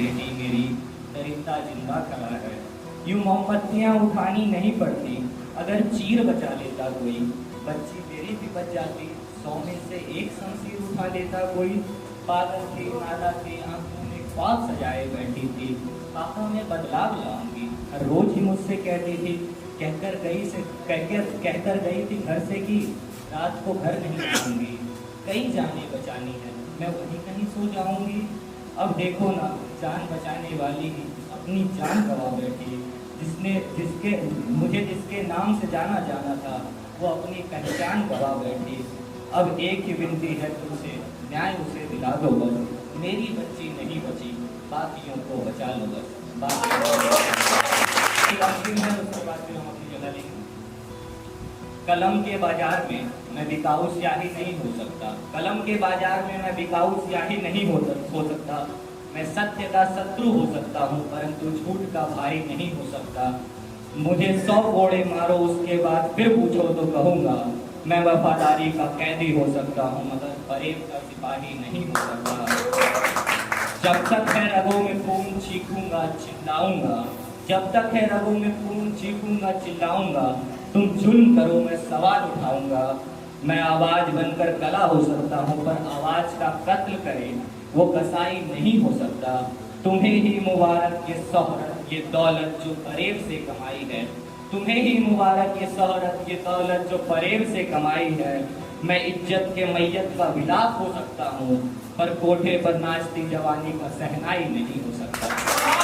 बेटी मेरी, दरिंदा जिंदा खड़ा है। यूं मोमबत्तियां उठानी नहीं पड़ती, अगर चीर बचा लेता कोई। बच्ची मेरी भी बच जाती, 100 में से एक शमशीर उठा लेता कोई। पागल थी, नादा थी, आंखों में ख्वाब सजाए बैठी थी। पापा मैं बदलाव लाऊंगी, हर रोज ही मुझसे कहती थी। कहकर गई थी घर से कि रात को घर नहीं आऊंगी। कई जाने बचानी है, मैं वहीं कहीं सो जाऊंगी। अब देखो ना, जान बचाने वाली ही अपनी जान गवा बैठी। जिसके नाम से जाना जाना था, वो अपनी पहचान गवा बैठी। अब एक ही विनती है तुमसे, न्याय उसे दिला दो बस। मेरी बच्ची नहीं बची, बाकियों को बचा लो बस। अंतिम है, उसके बाद फिर हम अपनी जगह लेंगे। कलम के बाजार में मैं बिकाऊ स्याही नहीं हो सकता। कलम के बाजार में मैं बिकाऊ स्याही नहीं हो सकता। मैं सत्य का शत्रु हो सकता हूँ, परंतु झूठ का भाई नहीं हो सकता। मुझे 100 कोड़े मारो, उसके बाद फिर पूछो तो कहूँगा मैं वफादारी का कैदी हो सकता हूँ, मगर फरेब का सिपाही नहीं हो सकता। जब तक है रगों में खून चीखूंगा चिल्लाऊंगा। जब तक है रगों में खून चीखूंगा चिल्लाऊंगा। तुम जुल्म करो मैं सवाल उठाऊंगा। मैं आवाज बनकर कला हो सकता हूँ, पर आवाज का कत्ल करे वो कसाई नहीं हो सकता। तुम्हें ही मुबारक ये शोहरत ये दौलत जो फरेब से कमाई है। तुम्हें ही मुबारक ये शोहरत ये दौलत जो फरेब से कमाई है। मैं इज्जत के मैयत का विलाप हो सकता हूँ, पर कोठे पर नाचती जवानी का सहनाई नहीं हो सकता।